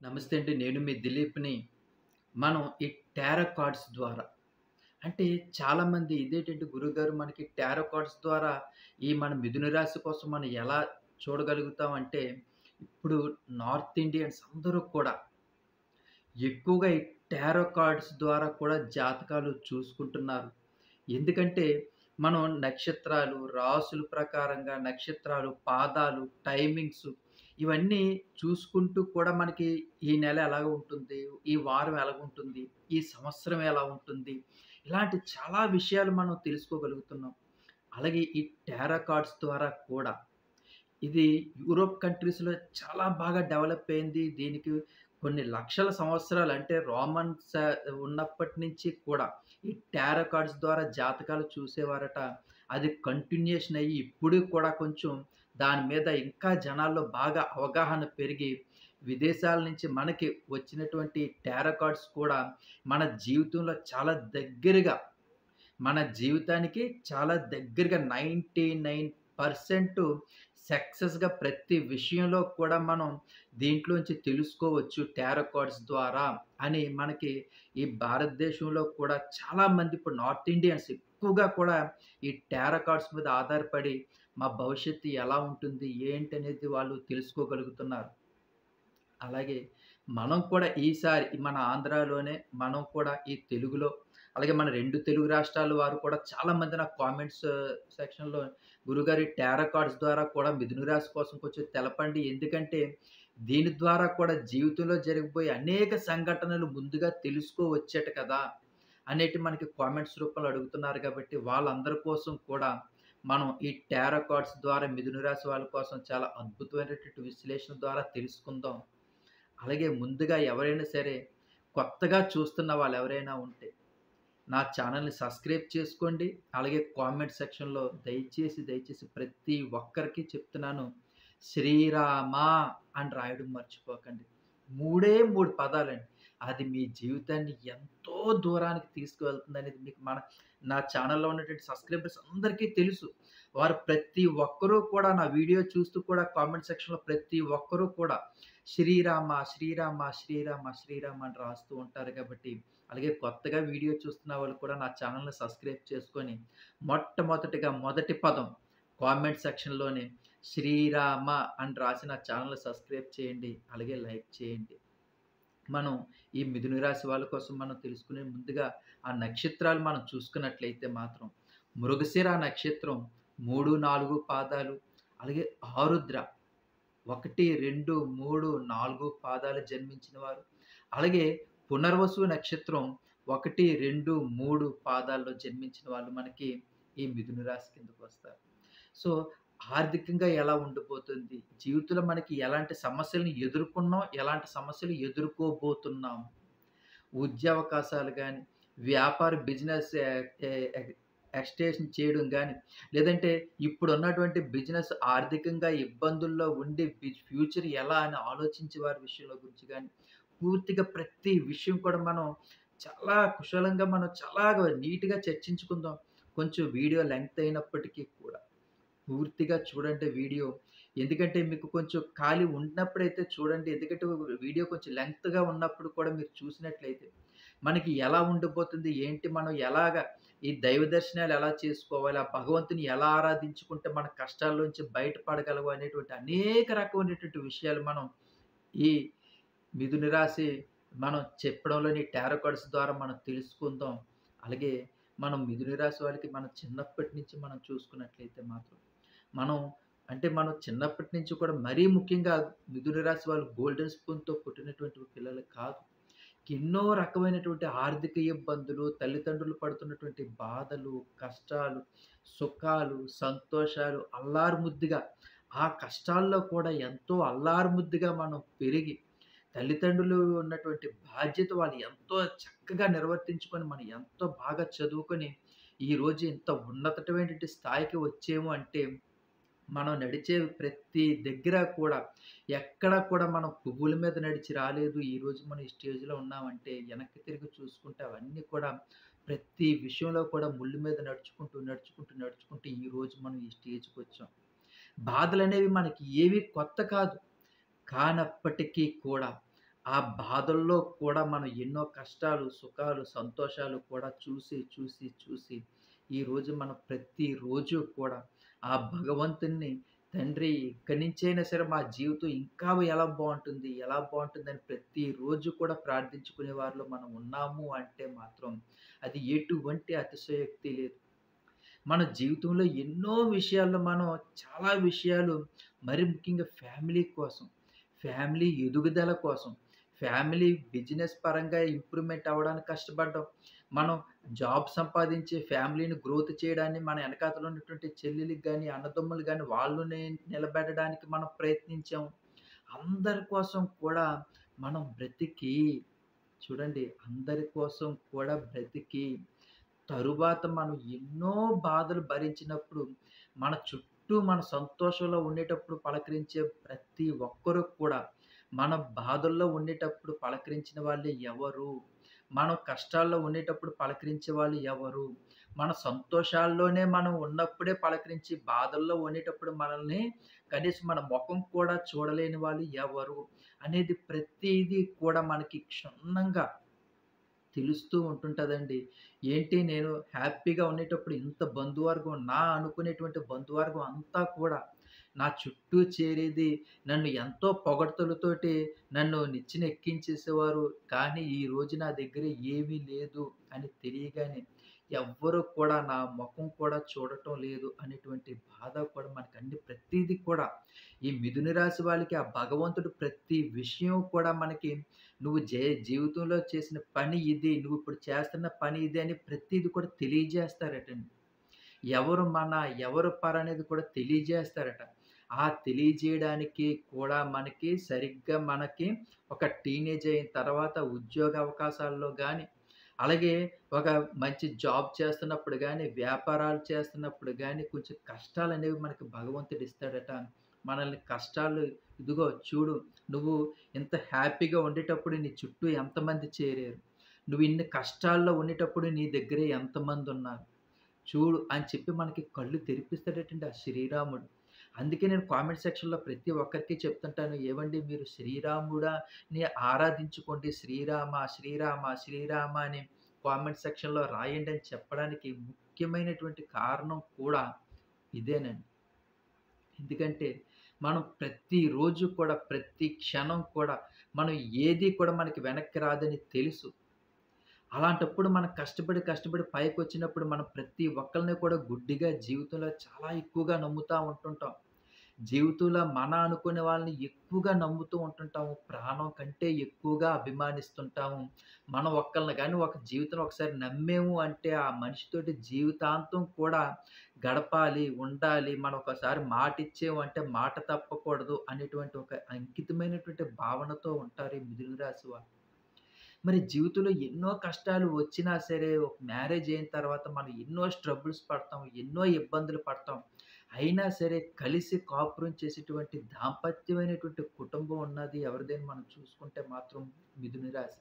నమస్తే అండి. నేను మీ దిలీప్‌ని. మనం ఈ టారో కార్డ్స్ ద్వారా అంటే చాలామంది ఇదేంటంటే గురువుగారు మనకి టారో కార్డ్స్ ద్వారా ఈ మన మిథున రాశి కోసం మనం ఎలా చూడగలుగుతాం అంటే, ఇప్పుడు నార్త్ ఇండియన్స్ అందరూ కూడా ఎక్కువగా ఈ టారో కార్డ్స్ ద్వారా కూడా జాతకాలు చూసుకుంటున్నారు. ఎందుకంటే మనం నక్షత్రాలు, రాసుల ప్రకారంగా నక్షత్రాలు, పాదాలు, టైమింగ్స్ ఇవన్నీ చూసుకుంటూ కూడా మనకి ఈ నెల ఎలాగ ఉంటుంది, ఈ వారం ఎలాగుంటుంది, ఈ సంవత్సరం ఎలా ఉంటుంది, ఇలాంటి చాలా విషయాలు మనం తెలుసుకోగలుగుతున్నాం. అలాగే ఈ టారో కార్డ్స్ ద్వారా కూడా ఇది యూరోప్ కంట్రీస్‌లో చాలా బాగా డెవలప్ అయింది. దీనికి కొన్ని లక్షల సంవత్సరాలు అంటే రోమన్స్ ఉన్నప్పటి నుంచి కూడా ఈ టారో కార్డ్స్ ద్వారా జాతకాలు చూసేవారట. అది కంటిన్యూయేషన్ అయ్యి ఇప్పటికి కూడా కొంచెం దాని మీద ఇంకా జనాల్లో బాగా అవగాహన పెరిగి విదేశాల నుంచి మనకి వచ్చినటువంటి టారో కార్డ్స్ కూడా మన జీవితంలో చాలా దగ్గరగా మన జీవితానికి చాలా దగ్గరగా 99% సక్సెస్‌గా ప్రతి విషయంలో కూడా మనం దీంట్లోంచి తెలుసుకోవచ్చు టారో కార్డ్స్ ద్వారా అని మనకి ఈ భారతదేశంలో కూడా చాలామంది ఇప్పుడు నార్త్ ఇండియన్స్ ఎక్కువగా కూడా ఈ టారో కార్డ్స్ మీద ఆధారపడి మా భవిష్యత్తు ఎలా ఉంటుంది, ఏంటనేది వాళ్ళు తెలుసుకోగలుగుతున్నారు. అలాగే మనం కూడా ఈసారి మన ఆంధ్రాలోనే మనం కూడా ఈ తెలుగులో అలాగే మన 2 తెలుగు రాష్ట్రాల వారు కూడా చాలామంది నాకు కామెంట్స్ సెక్షన్‌లో గురుగారు ఈ టారో కార్డ్స్ ద్వారా కూడా మిథున రాశి కోసం కొంచెం తెలపండి. ఎందుకంటే దీని ద్వారా కూడా జీవితంలో జరిగిపోయే అనేక సంఘటనలు ముందుగా తెలుసుకోవచ్చట కదా! అనేటివి మనకి కామెంట్స్ రూపంలో అడుగుతున్నారు కాబట్టి వాళ్ళందరి కోసం కూడా మనం ఈ టారో కార్డ్స్ ద్వారా మిథున రాశి వాళ్ళ కోసం చాలా అద్భుతమైనటువంటి విశ్లేషణ ద్వారా తెలుసుకుందాం. అలాగే ముందుగా ఎవరైనా సరే కొత్తగా చూస్తున్న వాళ్ళెవరైనా ఉంటే, నా ఛానెల్‌ని సబ్స్క్రైబ్ చేసుకోండి. అలాగే కామెంట్ సెక్షన్‌లో దయచేసి ప్రతి ఒక్కరికి చెప్తున్నాను. శ్రీరామ అని రాయడం మర్చిపోకండి. 3 పదాలండి. అది మీ జీవితాన్ని ఎంతో దూరానికి తీసుకువెళ్తుందనేది మీకు నా ఛానెల్‌లో ఉన్నటువంటి సబ్స్క్రైబర్స్ అందరికీ తెలుసు. వారు ప్రతి ఒక్కరూ కూడా నా వీడియో చూస్తూ కూడా కామెంట్ సెక్షన్‌లో ప్రతి ఒక్కరూ కూడా శ్రీరామ, శ్రీరామ, శ్రీరామ, శ్రీరామ అని రాస్తూ ఉంటారు కాబట్టి, అలాగే కొత్తగా వీడియో చూస్తున్న వాళ్ళు కూడా నా ఛానెల్‌ని సబ్స్క్రైబ్ చేసుకొని, మొట్టమొదటిగా మొదటి పదం కామెంట్ సెక్షన్‌లోనే శ్రీరామ అని రాసి నా ఛానెల్‌ని సబ్స్క్రైబ్ చేయండి. అలాగే లైక్ చేయండి. మనం ఈ మిథున రాశి వాళ్ళ కోసం మనం తెలుసుకునే ముందుగా ఆ నక్షత్రాలు మనం చూసుకున్నట్లయితే మాత్రం మృగశిర నక్షత్రం 3, 4 పాదాలు, అలాగే ఆరుద్ర 1, 2, 3, 4 పాదాలు జన్మించిన వారు. అలాగే పునర్వసు నక్షత్రం 1, 2, 3 పాదాల్లో జన్మించిన వాళ్ళు మనకి ఈ మిథున రాశి కిందకొస్తారు. సో, ఆర్థికంగా ఎలా ఉండబోతుంది? జీవితంలో మనకి ఎలాంటి సమస్యలను ఎదుర్కొన్నాం? ఎలాంటి సమస్యలు ఎదుర్కోబోతున్నాం? ఉద్యోగవకాశాలు గాని, వ్యాపార బిజినెస్ ఎ ఎ ఎ ఎక్స్‌టెన్షన్ చేయడం గాని, లేదంటే ఇప్పుడున్నటువంటి బిజినెస్ ఆర్థికంగా ఇబ్బందుల్లో ఉండి ఫ్యూచర్ ఎలా అని ఆలోచించే వారి విషయంలో గురించి గాని, పూర్తిగా ప్రతి విషయం కూడా మనం చాలా కుశలంగా మనం చాలాగా నీట్‌గా చర్చించుకుందాం. కొంచెం వీడియో లెంగ్త్ అయినప్పటికీ కూడా. పూర్తిగా చూడండి వీడియో. ఎందుకంటే మీకు కొంచెం ఖాళీ ఉన్నప్పుడైతే చూడండి. ఎందుకంటే వీడియో కొంచెం లెంగ్త్‌గా ఉన్నప్పుడు కూడా మీరు చూసినట్లయితే, మనకి ఎలా ఉండబోతుంది? ఏంటి? మనం ఎలాగా ఈ దైవ దర్శనాలు ఎలా చేసుకోవాలి? ఆ భగవంతుని ఎలా ఆరాధించుకుంటే మన కష్టాల్లోంచి బయటపడగలము అనేటువంటి అనేక రకమైనటువంటి విషయాలు మనం ఈ మిథున రాశి మనం చెప్పడంలోని టారో కార్డ్స్ ద్వారా మనం తెలుసుకుందాం. అలాగే మనం మిథున రాశి వాళ్ళకి మనం చిన్నప్పటి నుంచి మనం చూసుకున్నట్లయితే మాత్రం మనం మనం చిన్నప్పటి నుంచి కూడా మరీ ముఖ్యంగా మిథున రాశి వాళ్ళు గోల్డెన్ స్పూన్‌తో పుట్టినటువంటి పిల్లలు కాదు. ఎన్నో రకమైనటువంటి ఆర్థిక ఇబ్బందులు, తల్లిదండ్రులు పడుతున్నటువంటి బాధలు, కష్టాలు, సుఖాలు, సంతోషాలు అల్లారుముద్దుగా ఆ కష్టాల్లో కూడా ఎంతో అల్లారుముద్దుగా మనం పెరిగి, తల్లిదండ్రులు ఉన్నటువంటి బాధ్యత వాళ్ళు ఎంతో చక్కగా నిర్వర్తించుకొని, మనం ఎంతో బాగా చదువుకొని, ఈరోజు ఇంత ఉన్నతమైనటువంటి స్థాయికి వచ్చాము అంటే మనం నడిచే ప్రతి దగ్గర కూడా ఎక్కడ కూడా మనం పువ్వుల మీద నడిచి రాలేదు. ఈరోజు మనం ఈ స్టేజ్‌లో ఉన్నామంటే వెనక్కి తిరిగి చూసుకుంటే అవన్నీ కూడా ప్రతి విషయంలో కూడా ముళ్ళు మీద నడుచుకుంటూ ఈరోజు మనం ఈ స్టేజ్‌కొచ్చాం. బాధలనేవి మనకి ఏవి కొత్త కాదు. కానప్పటికీ కూడా ఆ బాధల్లో కూడా మనం ఎన్నో కష్టాలు, సుఖాలు, సంతోషాలు కూడా చూసి, చూసి, చూసి ఈరోజు మనం ప్రతిరోజు కూడా ఆ భగవంతుడిని తండ్రి ఇక్కడి నుంచైనా సరే మా జీవితం ఇంకా ఎలా బావుంటుంది, ఎలా బావుంటుందని ప్రతిరోజు కూడా ప్రార్థించుకునే వారిలో మనం ఉన్నాము అంటే మాత్రం అది ఎటువంటి అతిశయోక్తి లేదు. మన జీవితంలో ఎన్నో విషయాల్లో మనం చాలా విషయాలు మరి ముఖ్యంగా ఫ్యామిలీ కోసం, ఫ్యామిలీ ఎదుగుదల కోసం, ఫ్యామిలీ బిజినెస్ పరంగా ఇంప్రూవ్‌మెంట్ అవ్వడానికి కష్టపడ్డాం. మనం జాబ్ సంపాదించి ఫ్యామిలీని గ్రోత్ చేయడాన్ని మన ఎనకాతల ఉన్నటువంటి చెల్లెలికి గాని, అన్నదమ్ములు గాని వాళ్ళని నిలబెట్టడానికి మనం ప్రయత్నించాం. అందరి కోసం కూడా మనం బ్రతికి చూడండి అందరి కోసం కూడా బ్రతికి తరువాత మనం ఎన్నో బాధలు భరించినప్పుడు, మన చుట్టూ మన సంతోషంలో ఉండేటప్పుడు పలకరించే ప్రతి ఒక్కరు కూడా, మన బాధల్లో ఉండేటప్పుడు పలకరించిన వాళ్ళే ఎవరు? మనం కష్టాల్లో ఉండేటప్పుడు పలకరించే వాళ్ళు ఎవరు? మన సంతోషాల్లోనే మనం ఉన్నప్పుడే పలకరించి, బాధల్లో ఉండేటప్పుడు మనల్ని కనీసం మన మొఖం కూడా చూడలేని వాళ్ళు ఎవరు? అనేది ప్రతీదీ కూడా మనకి క్షుణ్ణంగా తెలుస్తూ ఉంటుంటదండి. ఏంటి నేను హ్యాపీగా ఉండేటప్పుడు ఇంత బంధువర్గం అనుకునేటువంటి బంధువర్గం అంతా కూడా నా చుట్టూ చేరేది. నన్ను ఎంతో పొగడ్తలతోటి నన్ను నిచ్చెన ఎక్కించేసేవారు. కానీ ఈరోజు నా దగ్గర ఏమీ లేదు అని తెలియగానే ఎవ్వరు కూడా నా మొఖం కూడా చూడటం లేదు అనేటువంటి బాధ కూడా మనకు ప్రతీది కూడా ఈ మిథున రాశి వాళ్ళకి ఆ భగవంతుడు ప్రతి విషయం కూడా మనకి నువ్వు జీవితంలో చేసిన పని ఇది. నువ్విప్పుడు చేస్తున్న పని ఇది అని ప్రతీది కూడా తెలియజేస్తారటండి. ఎవరు మన, ఎవరు పర అనేది కూడా తెలియజేస్తారట. ఆ తెలియజేయడానికి కూడా మనకి సరిగ్గా మనకి ఒక టీనేజ్ అయిన తర్వాత ఉద్యోగ అవకాశాల్లో గాని, అలాగే ఒక మంచి జాబ్ చేస్తున్నప్పుడు గాని, వ్యాపారాలు చేస్తున్నప్పుడు గాని కొంచెం కష్టాలనేవి మనకి భగవంతుడిస్తాడట. మనల్ని కష్టాలు ఇదిగో చూడు నువ్వు ఇంత హ్యాపీగా ఉండేటప్పుడు నీ చుట్టూ ఎంతమంది చేరారు? నువ్వు ఇన్ని కష్టాల్లో ఉండేటప్పుడు నీ దగ్గర ఎంతమందున్నారు? చూడు అని చెప్పి మనకి కళ్ళు తెరిపిస్తాడటండి ఆ శ్రీరాముడు. అందుకే నేను కామెంట్ సెక్షన్‌లో ప్రతి ఒక్కరికి చెప్తుంటాను. ఏవండీ మీరు శ్రీరాముడని ఆరాధించుకోండి. శ్రీరామ, శ్రీరామ, శ్రీరామ అని కామెంట్ సెక్షన్‌లో రాయండి అని చెప్పడానికి ముఖ్యమైనటువంటి కారణం కూడా ఇదేనండి. ఎందుకంటే మనం ప్రతిరోజు కూడా, ప్రతి క్షణం కూడా మనం ఏది కూడా మనకి వెనక్కి రాదని తెలుసు. అలాంటప్పుడు మనం కష్టపడి, కష్టపడి పైకొచ్చినప్పుడు మనం ప్రతి ఒక్కళ్ళని కూడా గుడ్డిగా జీవితంలో చాలా ఎక్కువగా నమ్ముతా ఉంటుంటాం. జీవితంలో అనుకునే వాళ్ళని ఎక్కువగా నమ్ముతూ ఉంటుంటాము. ప్రాణం కంటే ఎక్కువగా అభిమానిస్తుంటాము. మనం ఒక్కళ్ళని గాని ఒక జీవితంలో ఒకసారి నమ్మాము అంటే ఆ మనిషితోటి జీవితాంతం కూడా గడపాలి, ఉండాలి. మనం ఒకసారి మాటిచ్చాము అంటే మాట తప్పకూడదు అనేటువంటి ఒక అంకితమైనటువంటి భావనతో ఉంటారు ఈ మిథున రాశి వాళ్ళు. మరి జీవితంలో ఎన్నో కష్టాలు వచ్చినా సరే, ఒక మ్యారేజ్ అయిన తర్వాత మనం ఎన్నో స్ట్రగుల్స్ పడతాం, ఎన్నో ఇబ్బందులు పడతాం. అయినా సరే కలిసి కాపురం చేసేటువంటి దాంపత్యమైనటువంటి కుటుంబం ఉన్నది ఎవరిదని మనం చూసుకుంటే మాత్రం మిథున రాశి.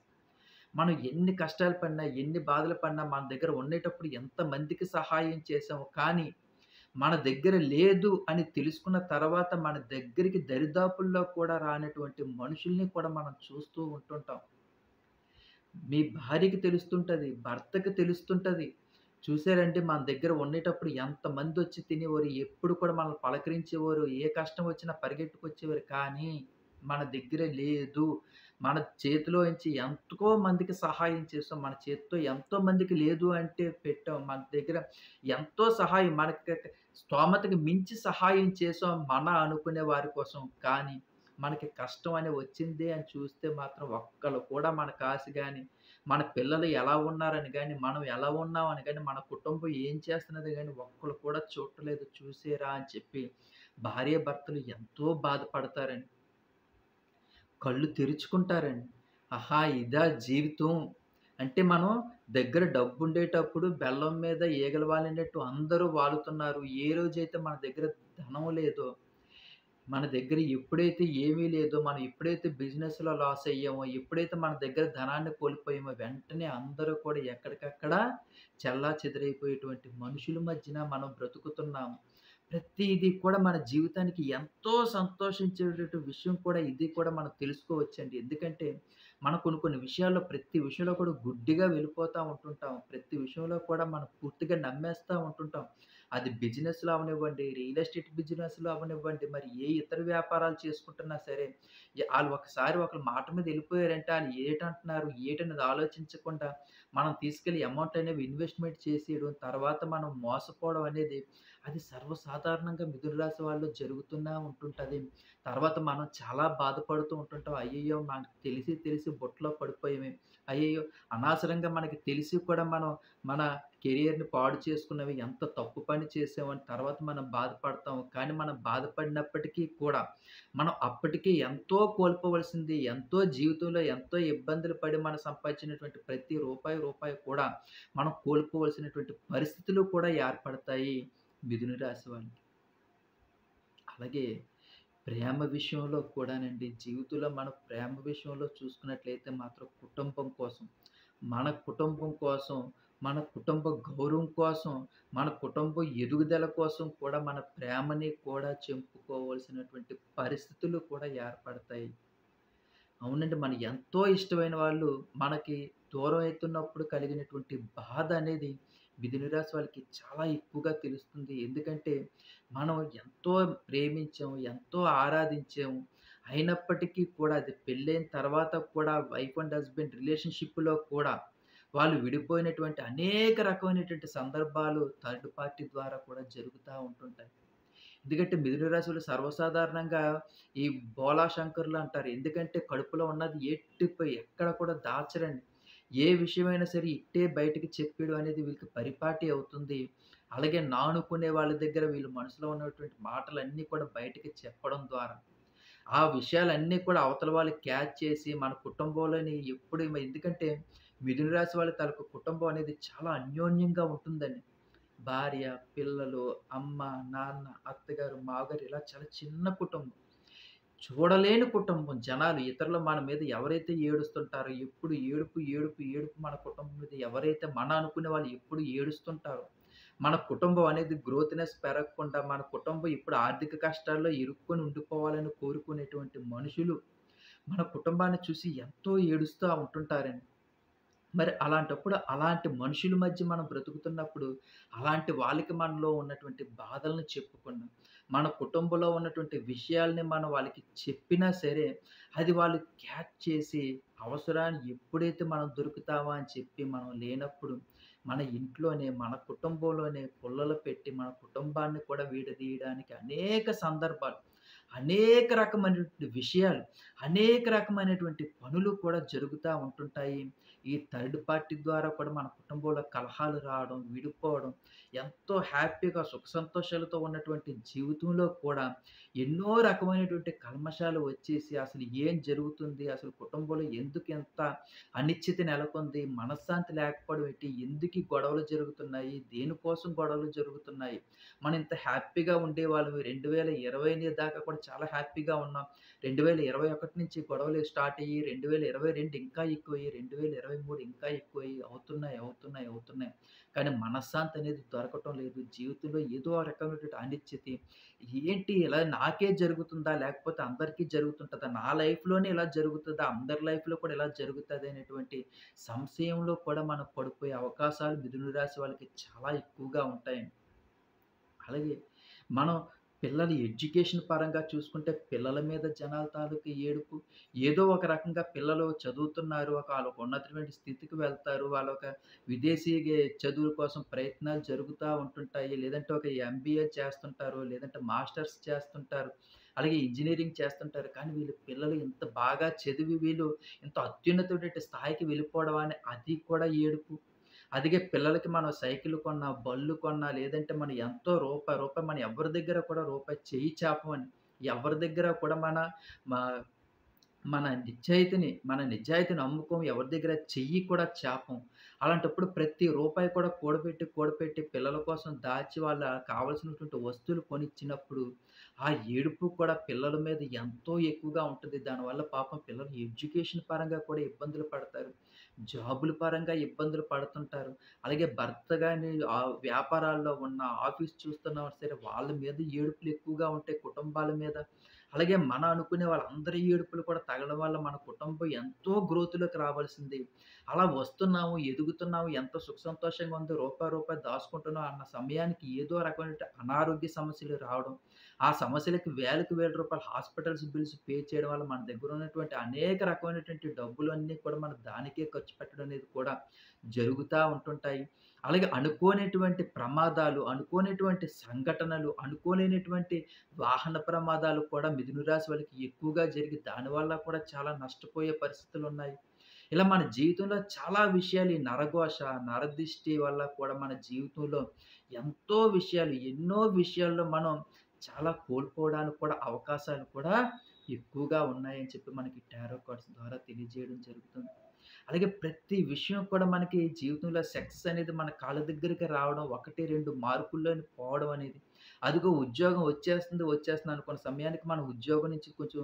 మనం ఎన్ని కష్టాలు పడినా, ఎన్ని బాధలు పడినా మన దగ్గర ఉండేటప్పుడు ఎంతమందికి సహాయం చేశాము. కానీ మన దగ్గర లేదు అని తెలుసుకున్న తర్వాత మన దగ్గరికి దరిదాపుల్లో కూడా రానటువంటి మనుషుల్ని కూడా మనం చూస్తూ ఉంటుంటాం. మీ భార్యకి తెలుస్తుంటది. భర్తకి తెలుస్తుంటది. చూసారంటే మన దగ్గర ఉండేటప్పుడు ఎంతమందొచ్చి తినేవారు. ఎప్పుడు కూడా మనల్ని పలకరించేవారు. ఏ కష్టం వచ్చినా పరిగెట్టుకొచ్చేవారు. కానీ మన దగ్గర లేదు. మన చేతిలో నుంచి ఎంతో మందికి సహాయం చేసాం. మన చేత్తో ఎంతో మందికి లేదు అంటే పెట్టాం. మన దగ్గర ఎంతో సహాయం మనకి స్తోమతకి మించి సహాయం చేసాం అనుకునే వారి కోసం. కానీ మనకి కష్టం అని వచ్చింది అని చూస్తే మాత్రం ఒక్కళ్ళు కూడా మన కాసి గాని, మన పిల్లలు ఎలా ఉన్నారని గాని, మనం ఎలా ఉన్నామని గాని, మన కుటుంబం ఏం చేస్తున్నది గాని ఒక్కళ్ళు కూడా చూడట్లేదు చూసారా అని చెప్పి భార్యాభర్తలు ఎంతో బాధపడతారండి. కళ్ళు తెరుచుకుంటారండి. ఆహా! ఇదా జీవితం. అంటే మనం దగ్గర డబ్బుండేటప్పుడు బెల్లం మీద ఈగలు వాలినట్టు అందరూ వాలుతున్నారు. ఏ రోజైతే మన దగ్గర ధనం లేదో మన దగ్గర ఎప్పుడైతే ఏమీ లేదో, మనం ఎప్పుడైతే బిజినెస్‌లో లాస్ అయ్యామో, ఎప్పుడైతే మన దగ్గర ధనాన్ని కోల్పోయామో, వెంటనే అందరూ కూడా ఎక్కడికక్కడ చెల్లాచెదరైపోయేటువంటి మనుషుల మధ్యన మనం బ్రతుకుతున్నాము. ప్రతీది కూడా మన జీవితానికి ఎంతో సంతోషించేటటువంటి విషయం కూడా ఇది కూడా మనం తెలుసుకోవచ్చండి. ఎందుకంటే, మనం కొన్ని కొన్ని విషయాల్లో ప్రతి విషయంలో కూడా గుడ్డిగా వెళ్ళిపోతా ఉంటుంటాం. ప్రతి విషయంలో కూడా మనం పూర్తిగా నమ్మేస్తా ఉంటుంటాం. అది బిజినెస్‌లో అవ్వనివ్వండి, రియల్ ఎస్టేట్ బిజినెస్‌లో అవ్వనివ్వండి, మరి ఏ ఇతర వ్యాపారాలు చేసుకుంటున్నా సరే, ఆళ్ళు ఒకసారి ఒకళ్ళ మాట మీద ఎళ్ళిపోయారంటే ఆళ్ళు ఏటంటున్నారు, ఏటనేది ఆలోచించకుండా మనం తీసుకెళ్ళి అమౌంట్ అనేవి ఇన్వెస్ట్‌మెంట్ చేసేయడం, తర్వాత మనం మోసపోవడం అనేది అది సర్వసాధారణంగా మిథున రాశి వాళ్ళలో జరుగుతున్నా ఉంటుంటది. తర్వాత మనం చాలా బాధపడుతూ ఉంటుంటాం. అయ్యయ్యో! మనకు తెలిసి తెలిసి బుట్టలో పడిపోయామే. అయ్యయ్యో! అనవసరంగా మనకి తెలిసి కూడా మనం మన కెరియర్‌ని పాడు చేసుకున్నవి ఎంత తప్పు పని చేసామని తర్వాత మనం బాధపడతాం. కానీ మనం బాధపడినప్పటికీ కూడా మనం అప్పటికి ఎంతో కోల్పోవలసింది, ఎంతో జీవితంలో ఎంతో ఇబ్బందులు పడి మనం సంపాదించినటువంటి ప్రతి రూపాయి, రూపాయి కూడా మనం కోల్పోవలసినటువంటి పరిస్థితులు కూడా ఏర్పడతాయి మిథున రాశి వాళ్ళకి. అలాగే ప్రేమ విషయంలో కూడానండి, జీవితంలో మనం ప్రేమ విషయంలో చూసుకున్నట్లయితే మాత్రం కుటుంబం కోసం, మన కుటుంబం కోసం, మన కుటుంబ గౌరవం కోసం, మన కుటుంబ ఎదుగుదల కోసం కూడా మన ప్రేమని కూడా చెంపుకోవాల్సినటువంటి పరిస్థితులు కూడా ఏర్పడతాయి. అవునండి. మన ఎంతో ఇష్టమైన వాళ్ళు మనకి దూరం అయితున్నప్పుడు కలిగినటువంటి బాధ అనేది మిథున రాశి వాళ్ళకి చాలా ఎక్కువగా తెలుస్తుంది. ఎందుకంటే మనం ఎంతో ప్రేమించాము, ఎంతో ఆరాధించాము. అయినప్పటికీ కూడా అది పెళ్ళైన తర్వాత కూడా వైఫ్ అండ్ హస్బెండ్ రిలేషన్‌షిప్‌లో కూడా వాళ్ళు విడిపోయినటువంటి అనేక రకమైనటువంటి సందర్భాలు థర్డ్ పార్టీ ద్వారా కూడా జరుగుతా ఉంటుంటాయి. ఎందుకంటే మిథున రాశిలో సర్వసాధారణంగా ఈ బోలా శంకరులు అంటారు. ఎందుకంటే కడుపులో ఉన్నది ఎట్టిపోయి ఎక్కడ కూడా దాచరండి. ఏ విషయమైనా సరే ఇట్టే బయటికి చెప్పేయడం అనేది వీళ్ళకి పరిపాటి అవుతుంది. అలాగే నానుకునే వాళ్ళ దగ్గర వీళ్ళు మనసులో ఉన్నటువంటి మాటలన్నీ కూడా బయటికి చెప్పడం ద్వారా, ఆ విషయాలన్నీ కూడా అవతల వాళ్ళు క్యాచ్ చేసి మన కుటుంబంలోని ఎప్పుడు ఎందుకంటే మిథున రాశి వాళ్ళ తాలూకు కుటుంబం అనేది చాలా అన్యోన్యంగా ఉంటుందండి. భార్య, పిల్లలు, అమ్మ, నాన్న, అత్తగారు, మావగారు ఇలా చాలా చిన్న కుటుంబం. చూడలేని కుటుంబం. జనాలు ఇతరులు మన మీద ఎవరైతే ఏడుస్తుంటారో, ఎప్పుడు ఏడుపు, ఏడుపు, ఏడుపు మన కుటుంబం మీద ఎవరైతే మన అనుకునే వాళ్ళు ఎప్పుడు ఏడుస్తుంటారో, మన కుటుంబం అనేది గ్రోత్‌నెస్ పెరగకుండా, మన కుటుంబం ఇప్పుడు ఆర్థిక కష్టాల్లో ఇరుక్కొని ఉండిపోవాలని కోరుకునేటువంటి మనుషులు, మన కుటుంబాన్ని చూసి ఎంతో ఏడుస్తా ఉంటుంటారండి. మరి అలాంటప్పుడు, అలాంటి మనుషుల మధ్య మనం బ్రతుకుతున్నప్పుడు, అలాంటి వాళ్ళకి మనలో ఉన్నటువంటి బాధలను చెప్పుకున్నాం. మన కుటుంబంలో ఉన్నటువంటి విషయాల్ని మనం వాళ్ళకి చెప్పినా సరే, అది వాళ్ళు క్యాచ్ చేసి, అవసరాన్ని ఎప్పుడైతే మనం దొరుకుతామా అని చెప్పి మనం లేనప్పుడు, మన ఇంట్లోనే, మన కుటుంబంలోనే పుల్లలు పెట్టి, మన కుటుంబాన్ని కూడా విడదీయడానికి అనేక సందర్భాలు, అనేక రకమైనటువంటి విషయాలు, అనేక రకమైనటువంటి పనులు కూడా జరుగుతా ఉంటుంటాయి. ఈ థర్డ్ పార్టీ ద్వారా కూడా మన కుటుంబంలో కలహాలు రావడం, విడిపోవడం, ఎంతో హ్యాపీగా సుఖ సంతోషాలతో ఉన్నటువంటి జీవితంలో కూడా ఎన్నో రకమైనటువంటి కల్మషాలు వచ్చేసి అసలు ఏం జరుగుతుంది? అసలు కుటుంబంలో ఎందుకు ఇంత అనిశ్చితి నెలకొంది? మనశ్శాంతి లేకపోవడం ఏంటి? ఎందుకు ఈ గొడవలు జరుగుతున్నాయి? దేనికోసం గొడవలు జరుగుతున్నాయి? మనం ఇంత హ్యాపీగా ఉండేవాళ్ళం. 2020 దాకా కూడా చాలా హ్యాపీగా ఉన్నాం. 2021 నుంచి గొడవలు స్టార్ట్ అయ్యి, 2022 ఇంకా ఎక్కువయ్యి, 2023 ఇంకా ఎక్కువయ్యి అవుతున్నాయి, అవుతున్నాయి, అవుతున్నాయి. కానీ మనశ్శాంతి అనేది దొరకటం లేదు. జీవితంలో ఏదో రకమైనటువంటి అనిశ్చితి. ఏంటి ఇలా నాకే జరుగుతుందా? లేకపోతే అందరికీ జరుగుతుంటదా? నా లైఫ్‌లోనే ఇలా జరుగుతదా? అందరి లైఫ్‌లో కూడా ఇలా జరుగుతదా? అనేటువంటి సంశయంలో కూడా మనం పడిపోయే అవకాశాలు మిథున రాశి వాళ్ళకి చాలా ఎక్కువగా ఉంటాయండి. అలాగే మనం పిల్లల ఎడ్యుకేషన్ పరంగా చూసుకుంటే పిల్లల మీద జనాల తాలూకు ఏడుపు. ఏదో ఒక రకంగా పిల్లలు చదువుతున్నారు. ఆళ్ళొక ఉన్నతమైన స్థితికి వెళ్తారు. వాళ్ళొక విదేశీ చదువుల కోసం ప్రయత్నాలు జరుగుతా ఉంటుంటాయి. లేదంటే ఒక ఎంబీఏ చేస్తుంటారు. లేదంటే మాస్టర్స్ చేస్తుంటారు. అలాగే ఇంజినీరింగ్ చేస్తుంటారు. కానీ వీళ్ళు పిల్లలు ఇంత బాగా చదివి వీళ్ళు ఇంత అత్యున్నతమైనటువంటి స్థాయికి వెళ్ళిపోవడం అని అది కూడా ఏడుపు. అదిగే పిల్లలకి మనం సైకిల్ కొన్నా, బళ్ళు కొన్నా, లేదంటే మనం ఎంతో రూపాయి మనం ఎవ్వరి దగ్గర కూడా రూపాయి చెయ్యి చాపమని. ఎవరి దగ్గర కూడా మా మన నిజాయితీని అమ్ముకోము. ఎవరి దగ్గర చెయ్యి కూడా చాపం. అలాంటప్పుడు ప్రతి రూపాయి కూడా కూడబెట్టి పిల్లల కోసం దాచి వాళ్ళ కావాల్సినటువంటి వస్తువులు కొనిచ్చినప్పుడు, ఆ ఏడుపు కూడా పిల్లల మీద ఎంతో ఎక్కువగా ఉంటది. దానివల్ల పాపం పిల్లలు ఎడ్యుకేషన్ పరంగా కూడా ఇబ్బందులు పడతారు. జాబుల పరంగా ఇబ్బందులు పడుతుంటారు. అలాగే భర్త గాని వ్యాపారాల్లో ఉన్న ఆఫీస్ చూస్తున్నా సరే వాళ్ళ మీద ఏడుపులు ఎక్కువగా ఉంటాయి కుటుంబాల మీద. అలాగే అనుకునే వాళ్ళందరి ఏడుపులు కూడా తగలడం వల్ల మన కుటుంబం ఎంతో గ్రోత్‌లోకి రావాల్సింది. అలా వస్తున్నాము, ఎదుగుతున్నాము, ఎంతో సుఖ సంతోషంగా ఉంది. రూపాయి దాసుకుంటున్నాం అన్న సమయానికి ఏదో రకమైన అనారోగ్య సమస్యలు రావడం. ఆ సమస్యలకి వేలకు వేల రూపాయలు హాస్పిటల్స్ బిల్స్ పే చేయడం వల్ల మన దగ్గర ఉన్నటువంటి అనేక రకమైనటువంటి డబ్బులన్నీ కూడా మనం దానికే ఖర్చు పెట్టడం అనేది కూడా జరుగుతా ఉంటుంటాయి. అలాగే అనుకోనటువంటి ప్రమాదాలు, అనుకోనటువంటి సంఘటనలు, అనుకోలేనటువంటి వాహన ప్రమాదాలు కూడా మిథున రాశి వాళ్ళకి ఎక్కువగా జరిగి దానివల్ల కూడా చాలా నష్టపోయే పరిస్థితులున్నాయి. ఇలా మన జీవితంలో చాలా విషయాలు ఈ నరఘోష, నరదిష్టి వల్ల కూడా మన జీవితంలో ఎంతో విషయాలు, ఎన్నో విషయాల్లో మనం చాలా కోల్పోవడానికి కూడా అవకాశాలు కూడా ఎక్కువగా ఉన్నాయని చెప్పి మనకి టారో కార్డ్స్ ద్వారా తెలియజేయడం జరుగుతుంది. అలాగే ప్రతి విషయం కూడా మనకి జీవితంలో సక్సెస్ అనేది మన కాళ్ళ దగ్గరికి రావడం, 1, 2 మార్కుల్లోని పోవడం అనేది. అదిగో ఉద్యోగం వచ్చేస్తుంది అనుకున్న సమయానికి మనం ఉద్యోగం నుంచి కొంచెం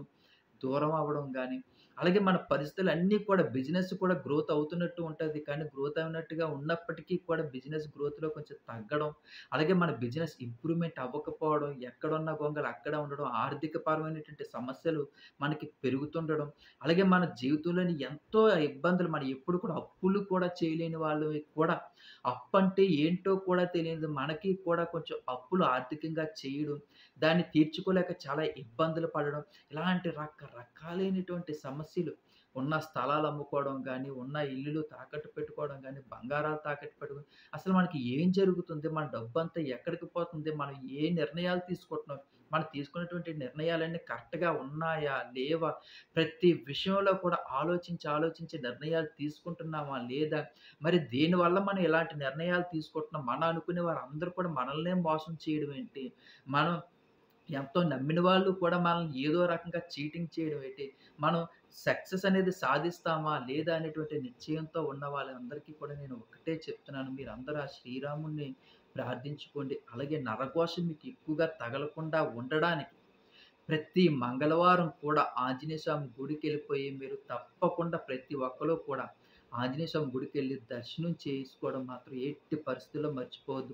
దూరం అవ్వడం గాని, అలాగే మన పరిస్థితులన్నీ కూడా బిజినెస్ కూడా గ్రోత్ అవుతున్నట్టు ఉంటది. కానీ గ్రోత్ అయినట్టుగా ఉన్నప్పటికీ కూడా బిజినెస్ గ్రోత్‌లో కొంచెం తగ్గడం, అలాగే మన బిజినెస్ ఇంప్రూవ్‌మెంట్ అవ్వకపోవడం, ఎక్కడున్న గొంగలు అక్కడే ఉండడం, ఆర్థిక పరమైనటువంటి సమస్యలు మనకి పెరుగుతుండడం, అలాగే మన జీవితంలోని ఎంతో ఇబ్బందులు మనం ఎప్పుడు కూడా అప్పులు కూడా చేయలేని వాళ్ళవి కూడా అప్పంటే ఏంటో కూడా తెలియదు మనకి కూడా కొంచెం అప్పులు ఆర్థికంగా చేయడం, దాన్ని తీర్చుకోలేక చాలా ఇబ్బందులు పడడం, ఇలాంటి రకరకాలైనటువంటి సమస్యలు ఉన్న స్థలాలు అమ్ముకోవడం గానీ, ఉన్న ఇల్లులు తాకట్టు పెట్టుకోవడం గానీ, బంగారాలు తాకట్టు పెట్టుకొని అసలు మనకి ఏం జరుగుతుంది? మన డబ్బంతా ఎక్కడికి పోతుంది? మనం ఏ నిర్ణయాలు తీసుకుంటున్నాం? మనం తీసుకున్నటువంటి నిర్ణయాలన్నీ కరెక్ట్‌గా ఉన్నాయా? లేవా? ప్రతి విషయంలో కూడా ఆలోచించి నిర్ణయాలు తీసుకుంటున్నామా? లేదా? మరి దేనివల్ల మనం ఇలాంటి నిర్ణయాలు తీసుకుంటున్నాం? అనుకునే వారందరూ కూడా మనల్నే మోసం చేయడం ఏంటి? మనం ఎంతో నమ్మిన వాళ్ళు కూడా మనల్ని ఏదో రకంగా చీటింగ్ చేయడం ఏంటి? మనం సక్సెస్ అనేది సాధిస్తామా? లేదా? అనేటువంటి నిశ్చయంతో ఉన్న వాళ్ళందరికీ కూడా నేను ఒకటే చెప్తున్నాను. మీరందరూ ఆ శ్రీరాముడిని ప్రార్థించుకోండి. అలాగే నరఘోష మీకు ఎక్కువగా తగలకుండా ఉండడానికి ప్రతి మంగళవారం కూడా ఆంజనేయ స్వామి గుడికెళ్ళిపోయి మీరు తప్పకుండా ప్రతి ఒక్కళ్ళు కూడా ఆంజనేయ స్వామి గుడికెళ్ళి దర్శనం చేసుకోవడం మాత్రం ఎట్టి పరిస్థితుల్లో మర్చిపోవద్దు.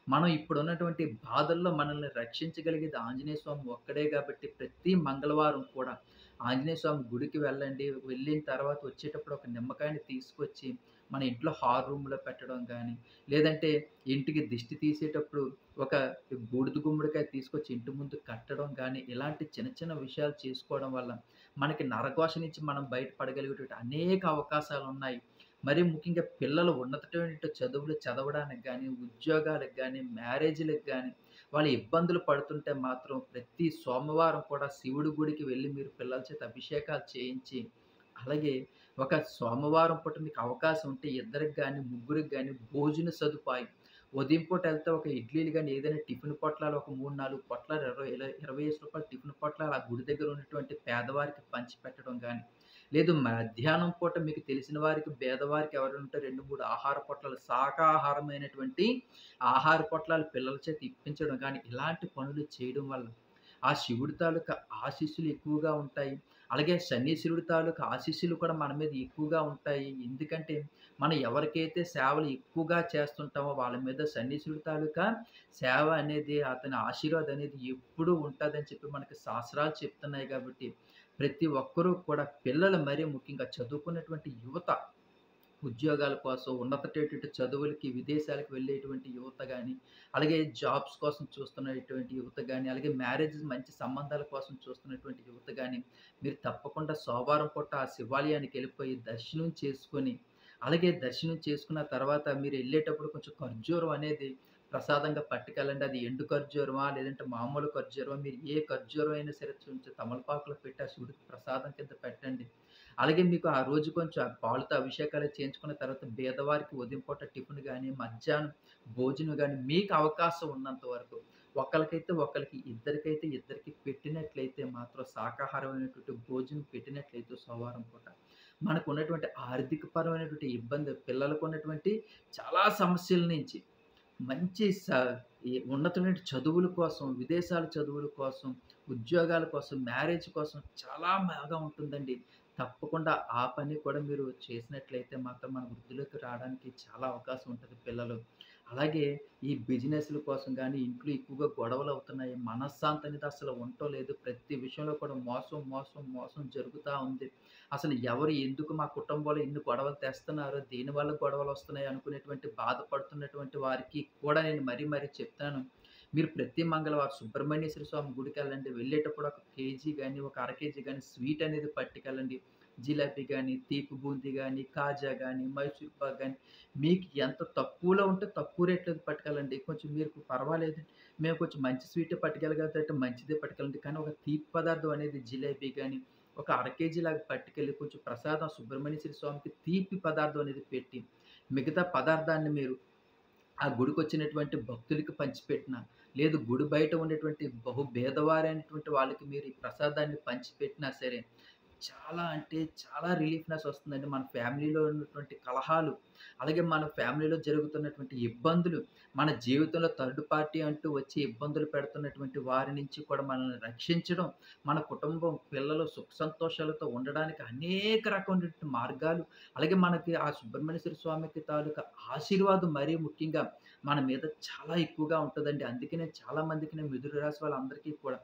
మనం ఇప్పుడున్నటువంటి బాధల్లో మనల్ని రక్షించగలిగేది ఆంజనేయ స్వామి ఒక్కడే గాబట్టి ప్రతి మంగళవారం కూడా ఆంజనేయ స్వామి గుడికి వెళ్ళండి. వెళ్ళిన తర్వాత వచ్చేటప్పుడు ఒక నిమ్మకాయని తీసుకొచ్చి మన ఇంట్లో హాల్ రూమ్‌లో పెట్టడం గానీ, లేదంటే ఇంటికి దిష్టి తీసేటప్పుడు ఒక బూడిద గుమ్మడికాయ తీసుకొచ్చి ఇంటి ముందు కట్టడం గానీ, ఇలాంటి చిన్న చిన్న విషయాలు చేసుకోవడం వల్ల మనకి నరఘోష నుంచి మనం బయటపడగలిగేటువంటి అనేక అవకాశాలున్నాయి. మరీ ముఖ్యంగా పిల్లలు ఉన్నతమైనటువంటి చదువులు చదవడానికి గానీ, ఉద్యోగాలకు గానీ, మ్యారేజ్‌లకి గానీ, వాళ్ళు ఇబ్బందులు పడుతుంటే మాత్రం ప్రతి సోమవారం కూడా శివుడి గుడికి వెళ్లి మీరు పిల్లల చేత అభిషేకాలు చేయించి, అలాగే ఒక సోమవారం పూట మీకు అవకాశం ఉంటే ఇద్దరికి గానీ, ముగ్గురికి గానీ భోజన సదుపాయం ఉదయం పూట ఎళ్తే ఒక ఇడ్లీలు గాని, ఏదైనా టిఫిన్ పొట్లాలు ఒక 3, 4 పొట్లాలు రూ. 20 టిఫిన్ పొట్లాలు ఆ గుడి దగ్గర ఉన్నటువంటి పేదవారికి పంచిపెట్టడం గాని, లేదు మధ్యాహ్నం పూట మీకు తెలిసిన వారికి, పేదవారికి ఎవరైనా ఉంటే 2, 3 ఆహార పొట్లాలు శాకాహారమైనటువంటి ఆహార పొట్లాలు పిల్లల చేత ఇప్పించడం గాని, ఇలాంటి పనులు చేయడం వల్ల ఆ శివుడి తాలూకా ఆశీస్సులు ఎక్కువగా ఉంటాయి. అలాగే శనీశ్వరుడి తాలూకా ఆశీస్సులు కూడా మన మీద ఎక్కువగా ఉంటాయి. ఎందుకంటే మనం ఎవరికైతే సేవలు ఎక్కువగా చేస్తుంటామో వాళ్ళ మీద శనీశ్వరుడి తాలూకా సేవ అనేది, అతని ఆశీర్వాదం అనేది ఎప్పుడూ ఉంటదని చెప్పి మనకి శాస్త్రాలు చెప్తున్నాయి కాబట్టి, ప్రతి ఒక్కరూ కూడా పిల్లలు మరీ ముఖ్యంగా చదువుకున్నటువంటి యువత ఉద్యోగాల కోసం, ఉన్నతమైనటువంటి చదువులకి, విదేశాలకు వెళ్ళేటువంటి యువత గాని, అలాగే జాబ్స్ కోసం చూస్తున్నటువంటి యువత గాని, అలాగే మ్యారేజెస్ మంచి సంబంధాల కోసం చూస్తున్నటువంటి యువత గాని, మీరు తప్పకుండా సోమవారం పూట ఆ శివాలయానికెళ్ళిపోయి దర్శనం చేసుకొని, అలాగే దర్శనం చేసుకున్న తర్వాత మీరెళ్ళేటప్పుడు కొంచెం ఖర్జూరం అనేది ప్రసాదంగా పట్టుకెళ్ళండి. అది ఎండు ఖర్జూరమా, లేదంటే మామూలు ఖర్జూరమా, మీరు ఏ ఖర్జూరం అయినా సరే కొంచెం తమలపాకులో పెట్టి ఆ శివుడికి ప్రసాదం కింద పెట్టండి. అలాగే మీకు ఆ రోజు కొంచెం ఆ పాలతో అభిషేకాలు చేయించుకున్న తర్వాత పేదవారికి ఉదయం పూట టిఫిన్ గాని, మధ్యాహ్నం భోజనం గాని మీకు అవకాశం ఉన్నంత వరకు ఒకళ్ళకి, ఇద్దరికైతే ఇద్దరికి పెట్టినట్లయితే మాత్రం శాకాహారమైనటువంటి భోజనం పెట్టినట్లయితే సోమవారం పూట మనకున్నటువంటి ఆర్థిక పరమైనటువంటి ఇబ్బంది పిల్లలకున్నటువంటి చాలా సమస్యల నుంచి మంచి ఈ ఉన్నతమైన చదువుల కోసం, విదేశాల చదువుల కోసం, ఉద్యోగాల కోసం, మ్యారేజ్ కోసం చాలా బాగా ఉంటుందండి. తప్పకుండా ఆ పని కూడా మీరు చేసినట్లయితే మాత్రం మన వృద్ధిలోకి రావడానికి చాలా అవకాశం ఉంటది పిల్లలు. అలాగే ఈ బిజినెస్‌ల కోసం గానీ, ఇంట్లో ఎక్కువగా గొడవలవుతున్నాయి. మనశ్శాంతి అనేది అసలు ఉండటం లేదు. ప్రతి విషయంలో కూడా మోసం, మోసం, మోసం జరుగుతా ఉంది. అసలు ఎవరు ఎందుకు మా కుటుంబంలో ఇన్ని గొడవలు తెస్తున్నారు? దేనివల్ల గొడవలొస్తున్నాయి? అనుకునేటువంటి బాధపడుతున్నటువంటి వారికి కూడా నేను మరీ మరీ చెప్తాను. మీరు ప్రతి మంగళవారం సుబ్రహ్మణ్యేశ్వర స్వామి గుడికెళ్ళండి. వెళ్ళేటప్పుడు ఒక కేజీ గాని, ఒక అర కేజీ గాని స్వీట్ అనేది పట్టుకెళ్ళండి. జిలేబీ గాని, తీపి బూందీ గాని, కాజా గాని, మైసూర్ పాక్ గాని మీకు ఎంత తక్కువలో ఉంటే తక్కువ రేట్‌లో పట్టుకెళ్ళండి. కొంచెం మీకు పర్వాలేదు మేము కొంచెం మంచి స్వీటే పట్టుకెళ్ళగలుగుతాంటే మంచిదే పట్టుకెళ్ళండి. కానీ ఒక తీపి పదార్థం అనేది జిలేబీ గాని, ఒక అర కేజీలాగా పట్టుకెళ్ళి కొంచెం ప్రసాదం సుబ్రహ్మణ్యేశ్వర స్వామికి తీపి పదార్థం అనేది పెట్టి, మిగతా పదార్థాన్ని మీరు ఆ గుడికొచ్చినటువంటి భక్తులకి పంచిపెట్టినా, లేదు గుడి బయట ఉండేటువంటి బహు పేదవారైనటువంటి వాళ్ళకి మీరు ఈ ప్రసాదాన్ని పంచిపెట్టినా సరే, చాలా అంటే చాలా రిలీఫ్‌నెస్ వస్తుందండి. మన ఫ్యామిలీలో ఉన్నటువంటి కలహాలు, అలాగే మన ఫ్యామిలీలో జరుగుతున్నటువంటి ఇబ్బందులు, మన జీవితంలో థర్డ్ పార్టీ అంటూ వచ్చి ఇబ్బందులు పెడుతున్నటువంటి వారి నుంచి కూడా మనల్ని రక్షించడం, మన కుటుంబం, పిల్లలు సుఖ సంతోషాలతో ఉండడానికి అనేక రకమైనటువంటి మార్గాలు, అలాగే మనకి ఆ సుబ్రహ్మణ్యేశ్వర స్వామికి తాలూకా ఆశీర్వాదం మరీ ముఖ్యంగా మన మీద చాలా ఎక్కువగా ఉంటదండి. అందుకనే చాలా మందికి నేను మిథున రాశి వాళ్ళందరికీ కూడా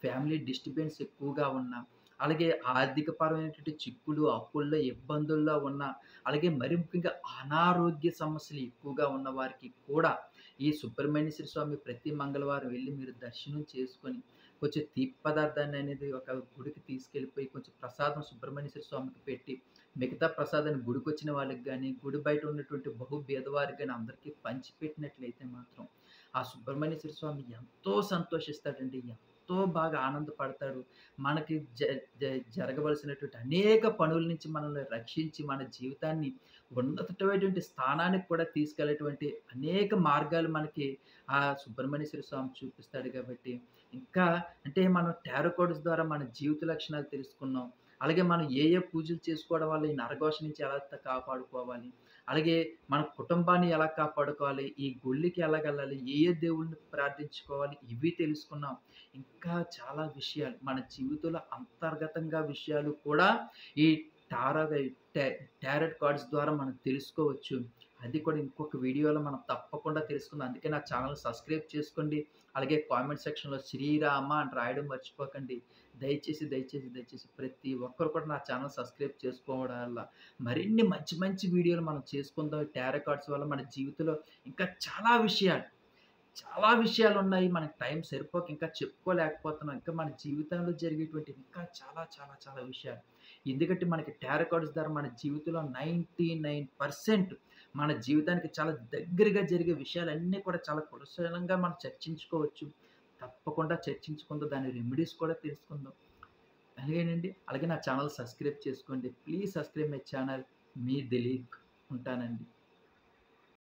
ఫ్యామిలీ డిస్టర్బెన్స్ ఎక్కువగా ఉన్నా, అలాగే ఆర్థికపరమైనటువంటి చిక్కులు, అప్పుల్లో, ఇబ్బందుల్లో ఉన్న, అలాగే మరి ముఖ్యంగా అనారోగ్య సమస్యలు ఎక్కువగా ఉన్న వారికి కూడా ఈ సుబ్రహ్మణ్యేశ్వర స్వామి ప్రతి మంగళవారం వెళ్లి మీరు దర్శనం చేసుకొని, కొంచెం తీపి పదార్థాన్ని అనేది ఒక గుడికి తీసుకెళ్ళిపోయి కొంచెం ప్రసాదం సుబ్రహ్మణ్యేశ్వర స్వామికి పెట్టి, మిగతా ప్రసాదాన్ని గుడికొచ్చిన వాళ్ళకి గాని, గుడి బయట ఉన్నటువంటి బహు బీదవారికి గాని అందరికీ పంచిపెట్టినట్లయితే మాత్రం, ఆ సుబ్రహ్మణ్యేశ్వర స్వామి ఎంతో సంతోషిస్తాడండి. ఎంతో బాగా ఆనందపడతాడు. మనకి జ జ జరగవలసినటువంటి అనేక పనుల నుంచి మనల్ని రక్షించి, మన జీవితాన్ని ఉన్నతమైనటువంటి స్థానానికి కూడా తీసుకెళ్ళేటువంటి అనేక మార్గాలు మనకి ఆ సుబ్రహ్మణ్యేశ్వర స్వామి చూపిస్తాడు కాబట్టి, ఇంకా అంటే మనం టారో కార్డ్స్ ద్వారా మన జీవిత లక్షణాలు తెలుసుకున్నాం. అలాగే మనం ఏ ఏ పూజలు చేసుకోవడం వల్ల ఈ నరఘోష నుంచి ఎలా కాపాడుకోవాలి, అలాగే మన కుటుంబాన్ని ఎలా కాపాడుకోవాలి, ఈ గుళ్ళకి ఎలాగెళ్ళాలి, ఏ ఏ దేవుళ్ళని ప్రార్థించుకోవాలి ఇవి తెలుసుకున్నాం. ఇంకా చాలా విషయాలు మన జీవితంలో అంతర్గతంగా విషయాలు కూడా ఈ టారో టా టారట్ కార్డ్స్ ద్వారా మనం తెలుసుకోవచ్చు. అది కూడా ఇంకొక వీడియోలో మనం తప్పకుండా తెలుసుకుందాం. అందుకే నా ఛానెల్ సబ్స్క్రైబ్ చేసుకోండి. అలాగే కామెంట్ సెక్షన్‌లో శ్రీరామ అని రాయడం మర్చిపోకండి. దయచేసి, దయచేసి, దయచేసి ప్రతి ఒక్కరు కూడా నా ఛానెల్ సబ్స్క్రైబ్ చేసుకోవడం వల్ల మరిన్ని మంచి మంచి వీడియోలు మనం చేసుకుందాం. ఈ టారో కార్డ్స్ వల్ల మన జీవితంలో ఇంకా చాలా విషయాలున్నాయి. మనకు టైం సరిపోక ఇంకా చెప్పుకోలేకపోతున్నాం. ఇంకా మన జీవితంలో జరిగేటువంటి ఇంకా చాలా చాలా చాలా విషయాలు. ఎందుకంటే మనకి టారో కార్డ్స్ ద్వారా మన జీవితంలో 99% మన జీవితానికి చాలా దగ్గరగా జరిగే విషయాలన్నీ కూడా చాలా కులశలంగా మనం చర్చించుకోవచ్చు. తప్పకుండా చర్చించుకుందాం. దాని రెమెడీస్ కూడా తెలుసుకుందాం. అలాగేనండి. అలాగే నా ఛానెల్ సబ్స్క్రైబ్ చేసుకోండి. Please subscribe my channel. మీ దిలీప్. ఉంటానండి.